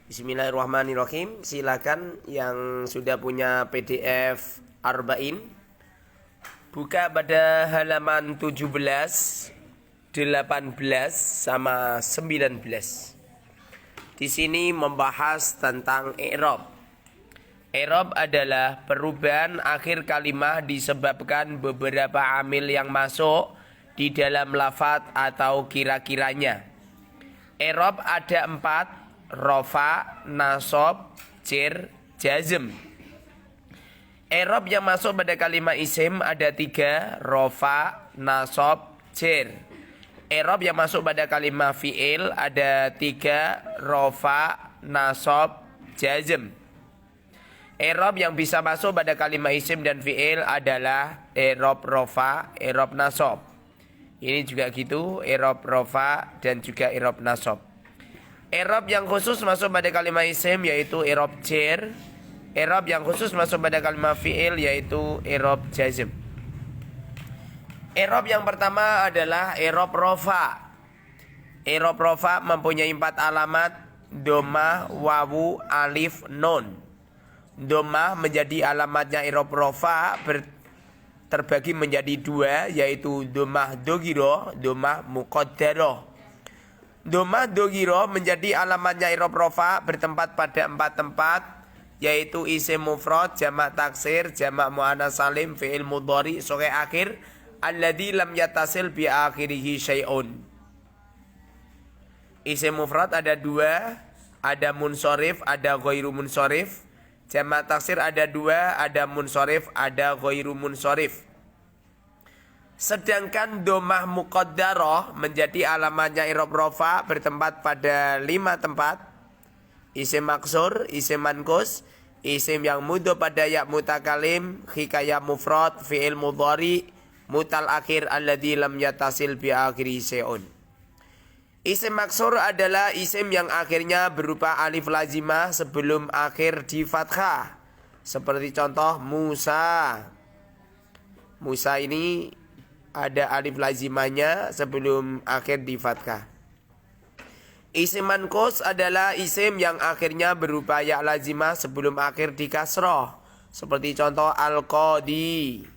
Bismillahirrahmanirrahim. Silakan yang sudah punya PDF Arba'in, buka pada halaman 17, 18 sama 19. Di sini membahas tentang i'rab. I'rab adalah perubahan akhir kalimat disebabkan beberapa amil yang masuk di dalam lafadz atau kira-kiranya. I'rab ada 4: rofa, nasab, jer, jazm. I'rab yang masuk pada kalimat isim ada 3: rofa, nasab, jer. I'rab yang masuk pada kalimat fi'il ada 3: rofa, nasab, jazm. I'rab yang bisa masuk pada kalimat isim dan fi'il adalah i'rab rofa, i'rab nasab. Ini juga gitu, i'rab rofa dan juga i'rab nasab. I'rab yang khusus masuk pada kalimat isim yaitu i'rab jer. I'rab yang khusus masuk pada kalimat fi'il yaitu i'rab jazm. I'rab yang pertama adalah i'rab rofa. I'rab rofa mempunyai 4 alamat: dhammah, wawu, alif, nun. Dhammah menjadi alamatnya i'rab rofa terbagi menjadi 2, yaitu dhammah dhoghirah, dhammah muqaddarah. Dhammah dhoghirah menjadi alamatnya i'rab rofa bertempat pada 4 tempat, yaitu isim mufrad, jamak taksir, jamak muannats salim, fi'il mudhari sore akhir, alladzi lam yattasil bi akhirihi syai'un. Isim mufrad ada 2, ada munsharif, ada ghairu munsharif. Jamak taksir ada 2, ada munsharif, ada ghairu munsharif. Sedangkan dhammah muqaddarah menjadi alamatnya i'rab rofa bertempat pada 5 tempat: isim maksur, isim manqus, isim yang mudho pada ya mutakalim, hikayah mufrad, fi'il mudhari, mutal akhir alladzi lam yattasil bi akhiri syai'un. Isim maksur adalah isim yang akhirnya berupa alif lazimah sebelum akhir di fathah. Seperti contoh Musa. Musa ini ada alif lazimahnya sebelum akhir di fathah. Isim manqus adalah isim yang akhirnya berupa ya lazimah sebelum akhir di kasroh. Seperti contoh al-qadi.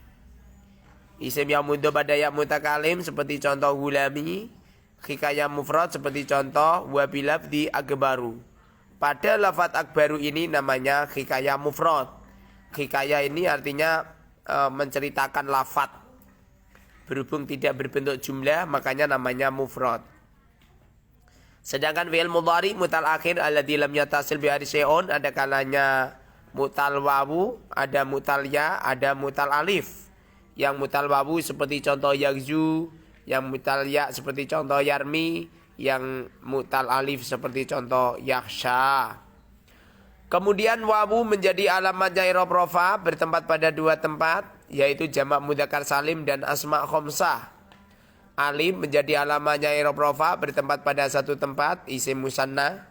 Isim yang mudho pada ya mutakalim seperti contoh gulami. Hikayah mufrad seperti contoh wabilafdi akbaru. Pada lafadz akbaru ini namanya hikayah mufrad. Hikayah ini artinya menceritakan lafadz. Berhubung tidak berbentuk jumlah, makanya namanya mufrad. Sedangkan fi'il mudhari mutal akhir alladzi lam yattasil bi akhiri syai'un ada kalanya mutal wawu, ada mutal ya, ada mutal alif. Yang mutal wawu seperti contoh yaghzu, yang mutal ya seperti contoh yarmi, yang mutal alif seperti contoh yakhsha. Kemudian wawu menjadi alamatnya i'rab rofa bertempat pada 2 tempat, yaitu jamak mudzakkar salim dan asma khamsah. Alif menjadi alamatnya i'rab rofa bertempat pada 1 tempat, isim musanna.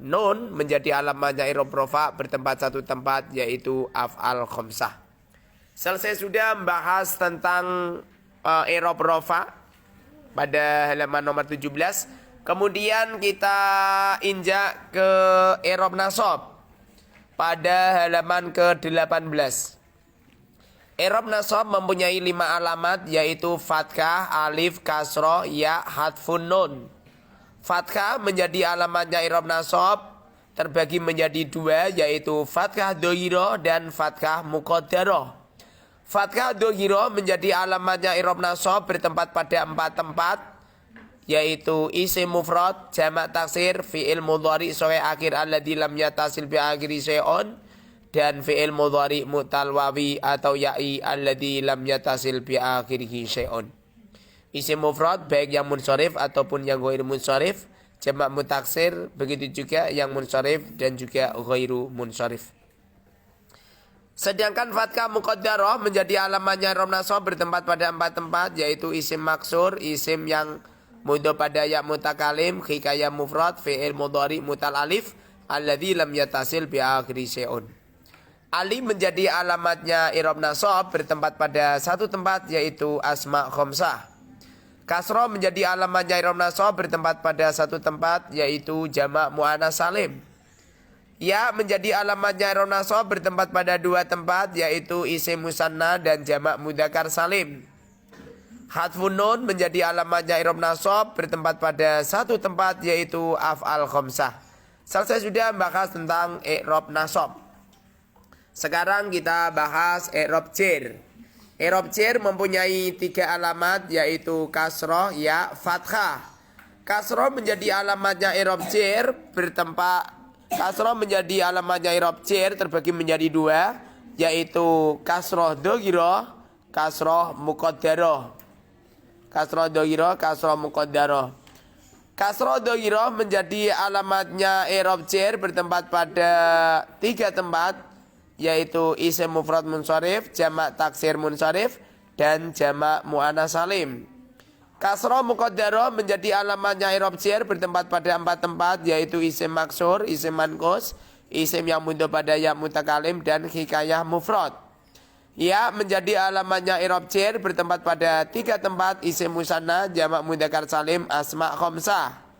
Nun menjadi alamatnya i'rab rofa bertempat 1 tempat, yaitu af'al khamsah. Selesai sudah membahas tentang i'rab rofa pada halaman nomor 17. Kemudian kita injak ke i'rab nasab pada halaman ke-18. I'rab nasab mempunyai 5 alamat, yaitu fathah, alif, kasroh, ya, hadfun nun. Fathah menjadi alamatnya i'rab nasab terbagi menjadi 2, yaitu fathah dhoghirah dan fathah muqaddarah. Fathah dhoghirah menjadi alamatnya i'rab nasab bertempat pada 4 tempat, yaitu isim mufrad, jamak taksir, fi'il mudhari sore akhir alladzi lam yattasil bi akhiri syai'un, dan fi'il mudhari mutal wawi atau ya'i alladzi lam yattasil bi akhirihi syai'un. Isim mufrad baik yang munsharif ataupun yang ghairu munsharif, jamak mutaksir begitu juga yang munsharif dan juga ghairu munsharif. Sedangkan fathah muqaddarah menjadi alamatnya i'rab nasab bertempat pada 4 tempat, yaitu isim maksur, isim yang mudho pada ya mutakalim, hikayah mufrad, fi'il mudhari mutal alif alladzi lam yattasil bi akhiri syai'un. Alif menjadi alamatnya i'rab nasab bertempat pada 1 tempat, yaitu asma khamsah. Kasroh menjadi alamatnya i'rab nasab bertempat pada 1 tempat, yaitu jamak muannats salim. Ya menjadi alamatnya i'rab nasab bertempat pada dua tempat, yaitu isim musanna dan jamak mudzakkar salim. Hadfun nun menjadi alamatnya i'rab nasab bertempat pada satu tempat, yaitu af'al khamsah. Selesai sudah membahas tentang i'rab nasab. Sekarang kita bahas i'rab jar. I'rab jar mempunyai tiga alamat, yaitu kasroh, ya, fathah. Kasroh menjadi alamatnya i'rab jar bertempat. Kasroh menjadi alamatnya i'rab jar terbagi menjadi dua, yaitu kasroh dhoghirah, kasroh muqaddarah. Kasroh dhoghirah, kasroh muqaddarah. Kasroh dhoghirah menjadi alamatnya i'rab jar bertempat pada tiga tempat, yaitu isim mufrad munsharif, jamak taksir munsharif, dan jamak muannats salim. Kasroh muqaddarah menjadi alamatnya i'rab jar bertempat pada empat tempat, yaitu isim maksur, isim manqus, isim yang mundur pada ya mutakalim, dan hikayah mufrad. Ya menjadi alamatnya i'rab jar bertempat pada tiga tempat, isim musanna, jamak mudzakkar salim, asma khamsah.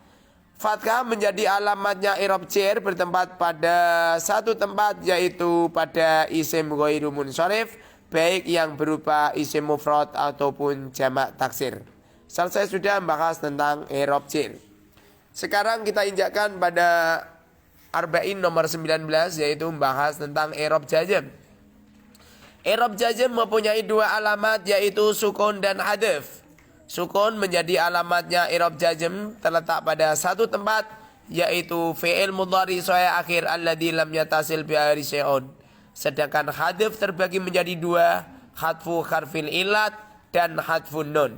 Fathah menjadi alamatnya i'rab jar bertempat pada satu tempat, yaitu pada isim ghairu munsharif, baik yang berupa isim mufrad ataupun jamak taksir. Selesai sudah membahas tentang i'rab jar. Sekarang kita injakkan pada arba'in nomor 19, yaitu membahas tentang i'rab jazm. I'rab jazm mempunyai dua alamat, yaitu sukun dan hadzf. Sukun menjadi alamatnya i'rab jazm terletak pada satu tempat, yaitu fi'il mudhari sahih akhir alladzi lam yatasil bi akhiri syai'un. Sedangkan hadzf terbagi menjadi dua, hadfu harfil ilat dan hadfun nun.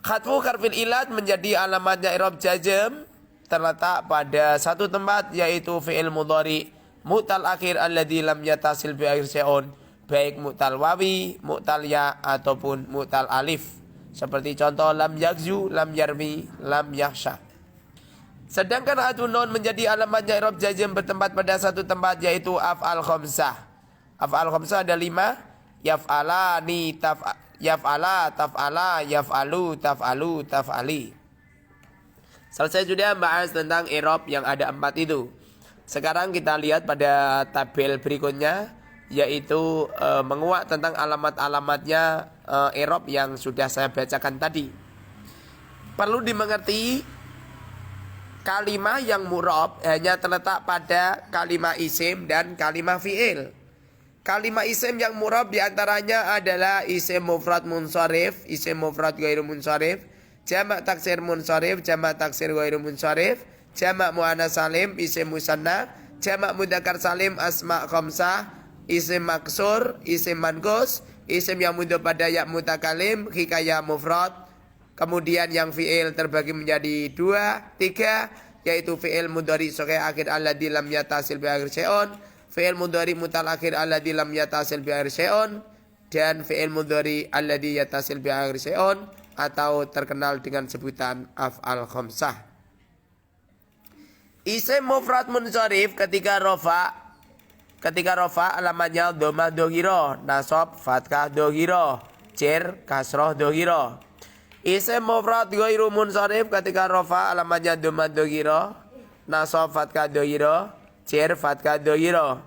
Hadfu harfil ilat menjadi alamatnya i'rab jazm terletak pada satu tempat, yaitu fi'il mudhari mu'tal akhir alladzi lam yatasil bi akhiri syai'un, baik mu'tal wawi, mu'tal ya ataupun mu'tal alif. Seperti contoh lam yakzu, lam yarmi, lam yakhsha. Sedangkan hadfun nun menjadi alamatnya i'rab jazm bertempat pada satu tempat, yaitu af'al khamsah. Af'al khamsah ada 5, yaf'alani, yaf'ala, taf'ala, yaf'alu, taf'alu, taf'ali. Selesai sudah membahas tentang i'rab yang ada 4 itu. Sekarang kita lihat pada tabel berikutnya, yaitu menguak tentang alamat-alamatnya i'rab yang sudah saya bacakan tadi. Perlu dimengerti, kalimah yang mu'rab hanya terletak pada kalimah isim dan kalimah fi'il. Kalimah isim yang mu'rab diantaranya adalah isim mufrad munsharif, isim mufrad ghairu munsharif, jamak taksir munsharif, jamak taksir ghairu munsharif, jamak muannats salim, isim musanna, jamak mudzakkar salim, asma khamsah, isim maksur, isim manqus, isim yang mundur pada ya mutakalim, hikayah mufrad. Kemudian yang fi'il terbagi menjadi 2, 3, yaitu fi'il mudhari sahih akhir alladzi lam yatasil bi akhir syai'un, fi'il mudhari mutal akhir alladzi lam yatasil bi akhir syai'un, dan fi'il mudhari alladzi yatasil bi akhir syai'un, atau terkenal dengan sebutan af'al khamsah. Isim mufrad munsharif ketika rofa alamatnya dhamma dhoghirah, nasab fathah dhoghirah, jar kasroh dhoghirah. Isim mufrad ghairu munsharif ketika rofa alamatnya dhamma dhoghirah, nasab fathah dhoghirah, jar fathah dhoghirah.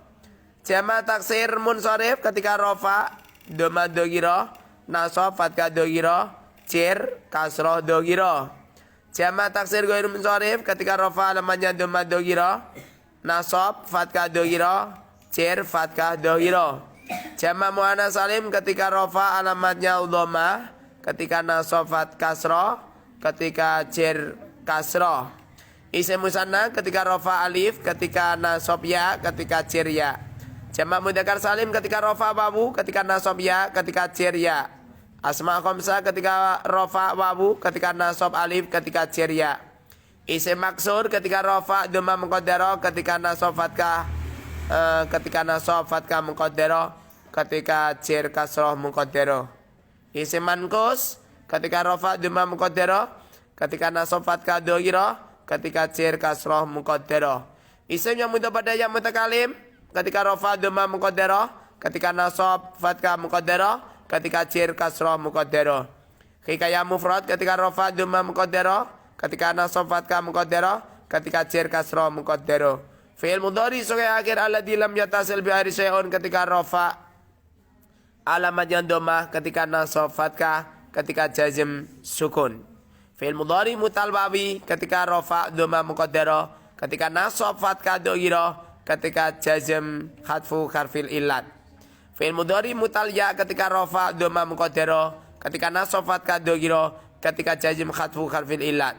Jamak taksir munsharif ketika rofa dhamma dhoghirah, nasab fathah dhoghirah, jar kasroh dhoghirah. Jamak taksir ghairu munsharif ketika rofa alamatnya dhamma dhoghirah, nasab fathah dhoghirah, jar fathah dhoghirah. Jamak muannats salim ketika rofa alamatnya dhammah, ketika nasab fathah kasroh, ketika jar kasroh. Isim musanna ketika rofa alif, ketika nasab ya, ketika jar ya. Jamak mudzakkar salim ketika rofa wawu, ketika nasab ya, ketika jar ya. Asma khamsah ketika rofa wawu, ketika nasab alif, ketika jar ya. Isim maksur ketika rofa dhamma muqaddarah, ketika nasab fathah muqaddarah, ketika jar kasroh muqaddarah. Isim manqus ketika rofa dhamma muqaddarah, ketika nasab fathah dhoghirah, ketika jar kasroh muqaddarah. Isim yang mundur pada ya mutakalim ketika rofa dhamma muqaddarah, ketika nasab fathah muqaddarah, ketika jar kasroh muqaddarah. Hikayah mufrad ketika rofa dhamma muqaddarah, ketika nasab fathah muqaddarah, ketika jar kasroh muqaddarah. Fi'il mudhari sebagai akhir alladzi lam yatasil bi akhiri syai'un ketika rafa alamatnya dhammah, ketika nasab fathah, ketika jazm sukun. Fi'il mudhari mutalwawi ketika rafa dhammah muqaddarah, ketika nasab fathah dhairah, ketika jazm khatfu harfil illat. Fi'il mudhari mutalya ketika rafa dhammah muqaddarah, ketika nasab fathah dhairah, ketika jazm khatfu harfil illat.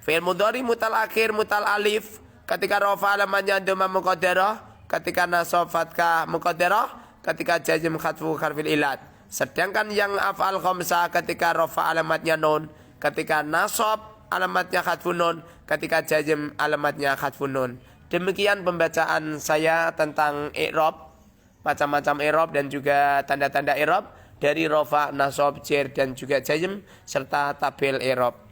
Fi'il mudhari mutal akhir mutal alif ketika rafa alamatnya dhammah muqaddarah, ketika nasab fathah muqaddarah, ketika jazm khatfu harfil illat. Sedangkan yang af'al khamsah ketika rafa alamatnya nun, ketika nasab alamatnya khatfun nun, ketika jazm alamatnya khatfun nun. Demikian pembacaan saya tentang i'rab, macam-macam i'rab dan juga tanda-tanda i'rab dari rafa, nasab, jar dan juga jazm serta tabel i'rab.